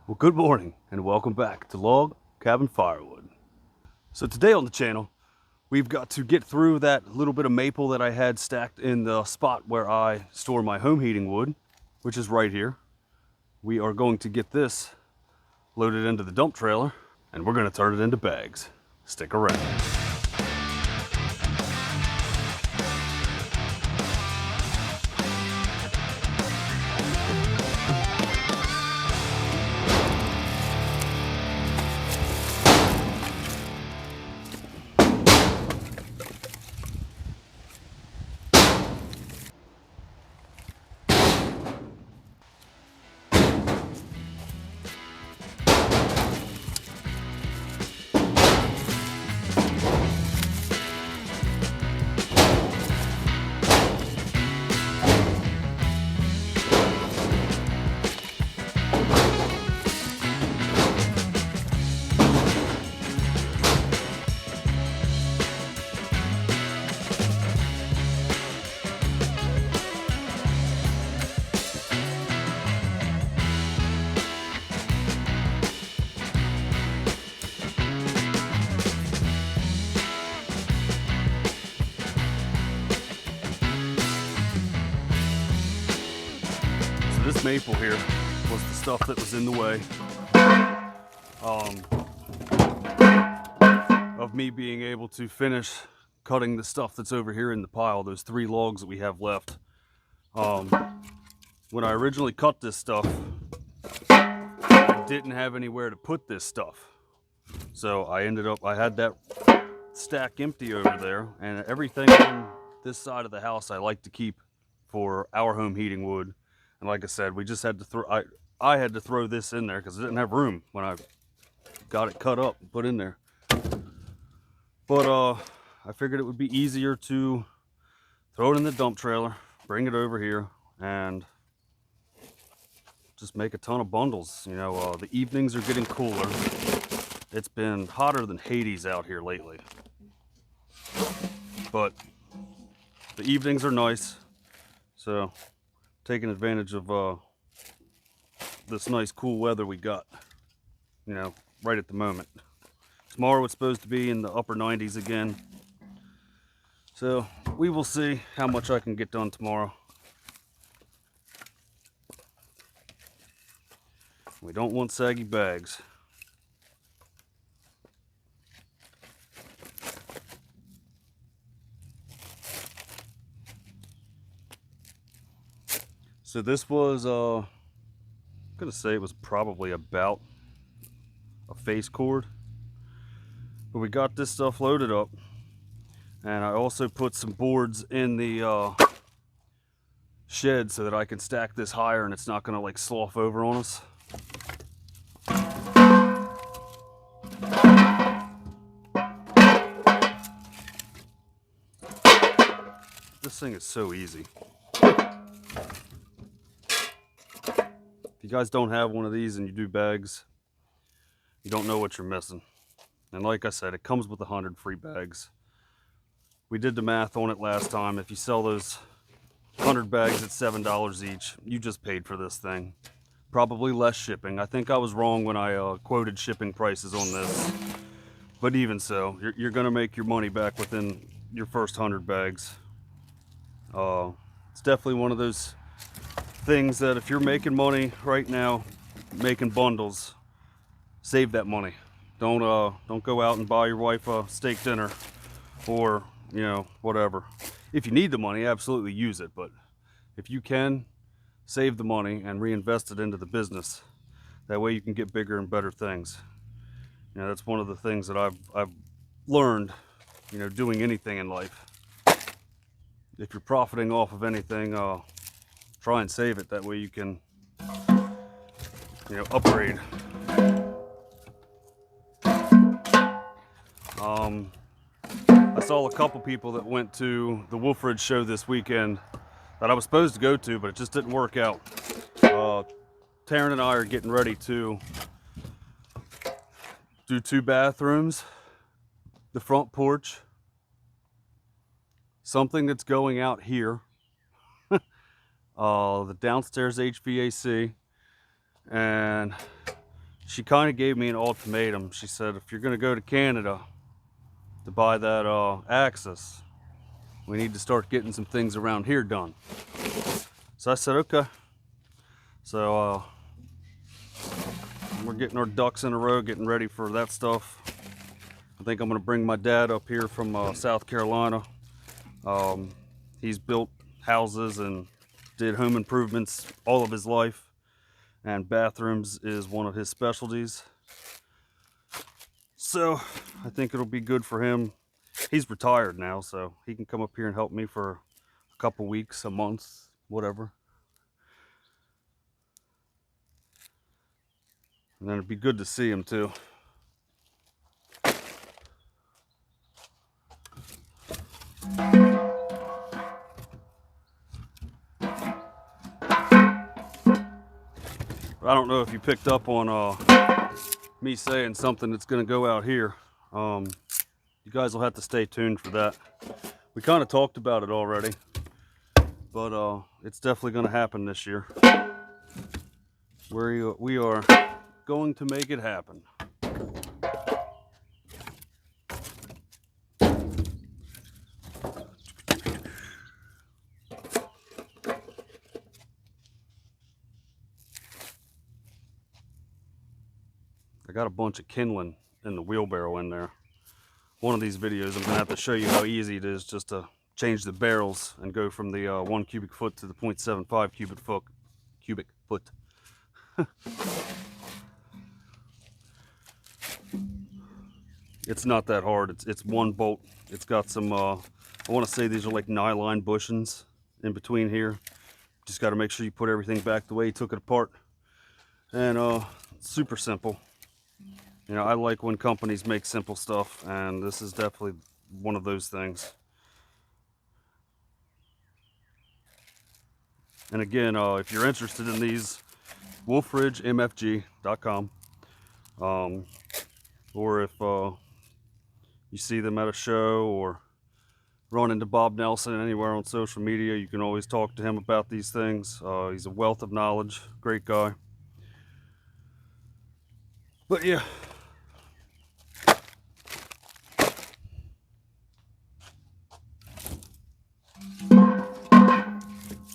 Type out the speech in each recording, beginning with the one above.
Well, good morning and welcome back to Log Cabin Firewood. So today on the channel, we've got to get through that little bit of maple that I had stacked in the spot where I store my home heating wood, which is right here. We are going to get this loaded into the dump trailer and we're going to turn it into bags. Stick around. This maple here was the stuff that was in the way of me being able to finish cutting the stuff that's over here in the pile, those 3 logs that we have left. When I originally cut this stuff, I didn't have anywhere to put this stuff. So I had that stack empty over there, and everything on this side of the house I like to keep for our home heating wood. And like I said, we just had to throw, I had to throw this in there because I didn't have room when I got it cut up and put in there. But I figured it would be easier to throw it in the dump trailer, bring it over here, and just make a ton of bundles. You know, the evenings are getting cooler. It's been hotter than Hades out here lately. But the evenings are nice, so taking advantage of this nice cool weather we got, you know, right at the moment. Tomorrow it's supposed to be in the upper 90s again, so we will see how much I can get done tomorrow. We don't want saggy bags. So this was, I'm gonna say it was probably about a face cord. But we got this stuff loaded up. And I also put some boards in the shed so that I can stack this higher and it's not gonna like slough over on us. This thing is so easy. If you guys don't have one of these and you do bags, you don't know what you're missing. And like I said, it comes with 100 free bags. We did the math on it last time. If you sell those 100 bags at $7 each, you just paid for this thing. Probably less shipping. I think I was wrong when I quoted shipping prices on this. But even so, you're gonna make your money back within your first 100 bags. It's definitely one of those things that if you're making money right now, making bundles, save that money. Don't go out and buy your wife a steak dinner or, you know, whatever. If you need the money, absolutely use it. But if you can, save the money and reinvest it into the business. That way you can get bigger and better things. You know, that's one of the things that I've learned, you know, doing anything in life. If you're profiting off of anything, try and save it. That way you can, you know, upgrade. I saw a couple people that went to the WolfeRidge show this weekend that I was supposed to go to, but it just didn't work out. Taryn and I are getting ready to do 2 bathrooms, the front porch, something that's going out here, the downstairs HVAC, and she kind of gave me an ultimatum. She said, if you're going to go to Canada to buy that Axis, we need to start getting some things around here done. So I said, okay. So we're getting our ducks in a row, getting ready for that stuff. I think I'm going to bring my dad up here from South Carolina. He's built houses and did home improvements all of his life, and bathrooms is one of his specialties. So I think it'll be good for him. He's retired now, so he can come up here and help me for a couple weeks, a month, whatever. And then it'd be good to see him too. I don't know if you picked up on me saying something that's going to go out here. You guys will have to stay tuned for that. We kind of talked about it already, but it's definitely going to happen this year. We are going to make it happen. I got a bunch of kindling in the wheelbarrow in there. One of these videos I'm gonna have to show you how easy it is just to change the barrels and go from the 1 cubic foot to the 0.75 cubic foot. It's not that hard. It's one bolt. It's got some I want to say these are like nylon bushings in between here. Just got to make sure you put everything back the way you took it apart. And super simple. You know, I like when companies make simple stuff, and this is definitely one of those things. And again, if you're interested in these, WolfeRidgeMFG.com. Or if you see them at a show or run into Bob Nelson anywhere on social media, you can always talk to him about these things. He's a wealth of knowledge, great guy. But yeah.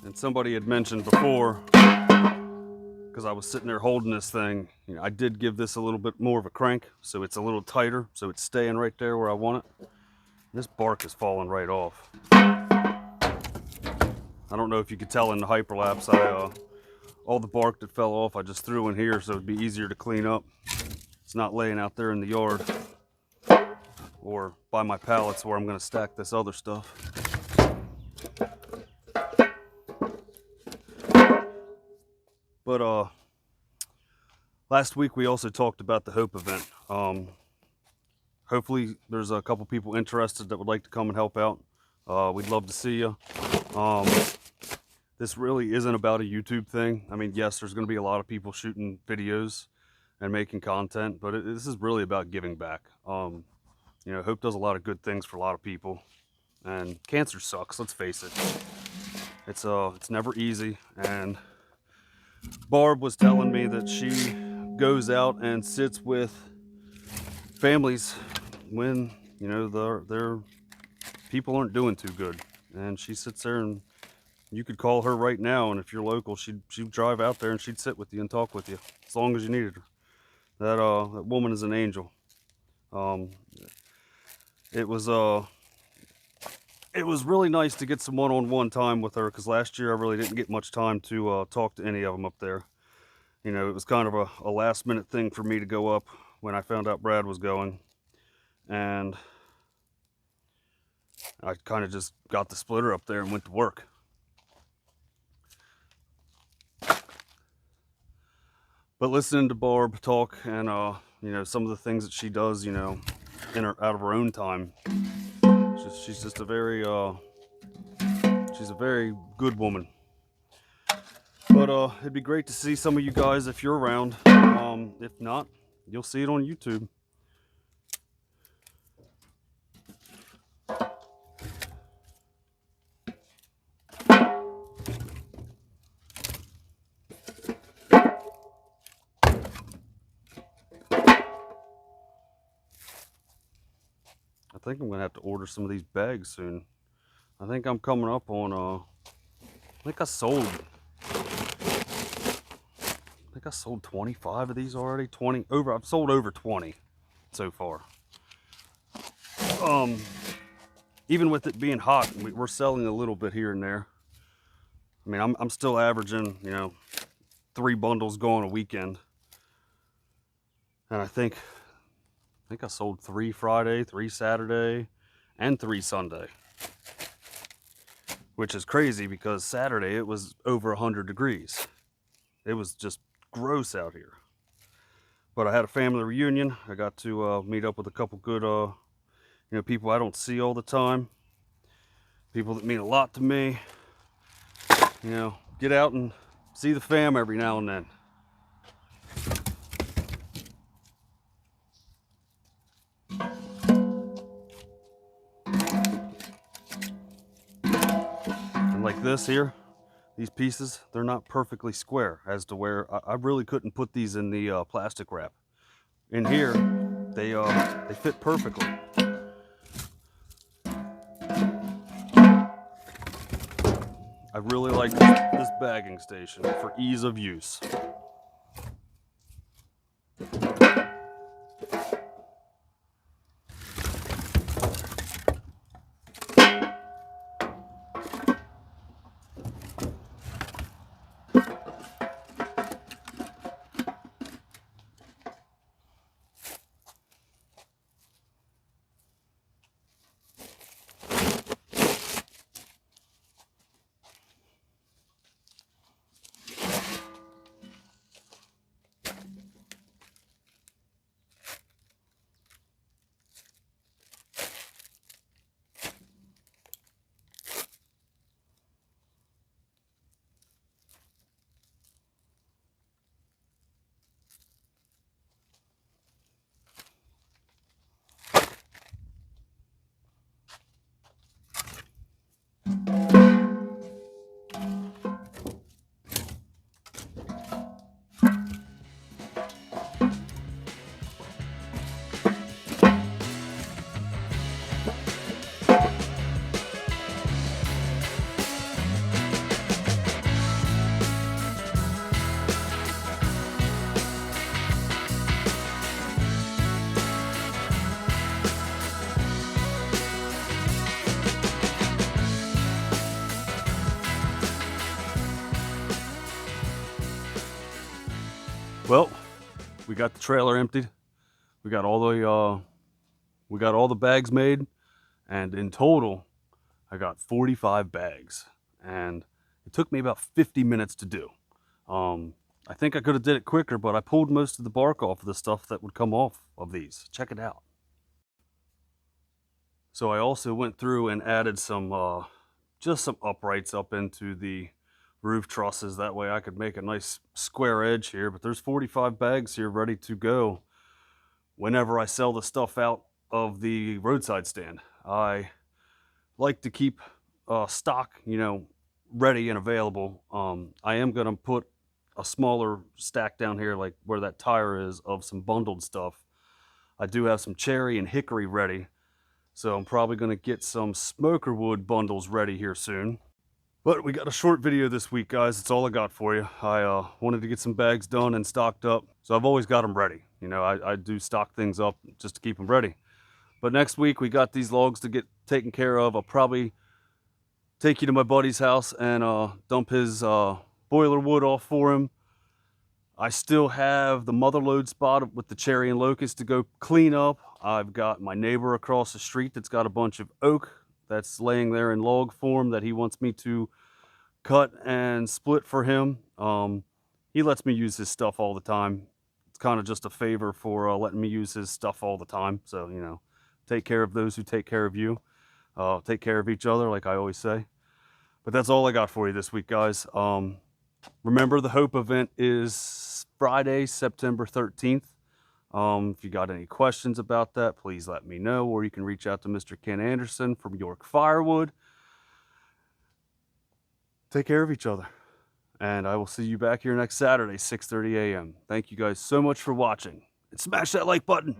And somebody had mentioned before, because I was sitting there holding this thing, you know, I did give this a little bit more of a crank, so it's a little tighter, so it's staying right there where I want it. This bark is falling right off. I don't know if you could tell in the hyperlapse, all the bark that fell off I just threw in here so it'd be easier to clean up. It's not laying out there in the yard or by my pallets where I'm going to stack this other stuff. But last week we also talked about the Hope event. Hopefully there's a couple people interested that would like to come and help out. We'd love to see you. This really isn't about a YouTube thing. I mean, yes, there's going to be a lot of people shooting videos and making content, but this is really about giving back. You know, Hope does a lot of good things for a lot of people, and cancer sucks. Let's face it. It's never easy. And Barb was telling me that she goes out and sits with families when, you know, their people aren't doing too good, and she sits there, and you could call her right now, and if you're local, she'd drive out there and she'd sit with you and talk with you as long as you needed her. That woman is an angel. It was really nice to get some one-on-one time with her, because last year I really didn't get much time to talk to any of them up there. You know, it was kind of a last-minute thing for me to go up when I found out Brad was going, and I kind of just got the splitter up there and went to work. But listening to Barb talk and you know, some of the things that she does, you know, out of her own time, she's just a very good woman. But it'd be great to see some of you guys if you're around. If not, you'll see it on YouTube. think I'm gonna have to order some of these bags soon. I think I'm coming up on I think I sold 25 of these already. I've sold over 20 so far. Even with it being hot, we're selling a little bit here and there. I mean, I'm still averaging, you know, 3 bundles going a weekend. And I think I sold 3 Friday, 3 Saturday, and 3 Sunday. Which is crazy because Saturday it was over 100 degrees. It was just gross out here. But I had a family reunion. I got to meet up with a couple good, you know, people I don't see all the time. People that mean a lot to me. You know, get out and see the fam every now and then. And like this here, these pieces, they're not perfectly square as to where I really couldn't put these in the plastic wrap. In here, they fit perfectly. I really like this bagging station for ease of use. Well, we got the trailer emptied. We got all the bags made, and in total, I got 45 bags, and it took me about 50 minutes to do. I think I could have did it quicker, but I pulled most of the bark off of the stuff that would come off of these. Check it out. So I also went through and added some, just some uprights up into the roof trusses. That way I could make a nice square edge here, but there's 45 bags here ready to go whenever I sell the stuff out of the roadside stand. I like to keep stock, you know, ready and available. I am going to put a smaller stack down here, like where that tire is, of some bundled stuff. I do have some cherry and hickory ready, so I'm probably going to get some smoker wood bundles ready here soon. But we got a short video this week, guys. That's all I got for you. I wanted to get some bags done and stocked up, so I've always got them ready. You know, I do stock things up just to keep them ready. But next week, we got these logs to get taken care of. I'll probably take you to my buddy's house and dump his boiler wood off for him. I still have the mother load spot with the cherry and locust to go clean up. I've got my neighbor across the street that's got a bunch of oak that's laying there in log form that he wants me to cut and split for him. He lets me use his stuff all the time. It's kind of just a favor for letting me use his stuff all the time. So, you know, take care of those who take care of you. Take care of each other, like I always say. But that's all I got for you this week, guys. Remember, the Hope event is Friday, September 13th. If you got any questions about that, please let me know, or you can reach out to Mr. Ken Anderson from York Firewood. Take care of each other, and I will see you back here next Saturday, 6:30 a.m. Thank you guys so much for watching, and smash that like button.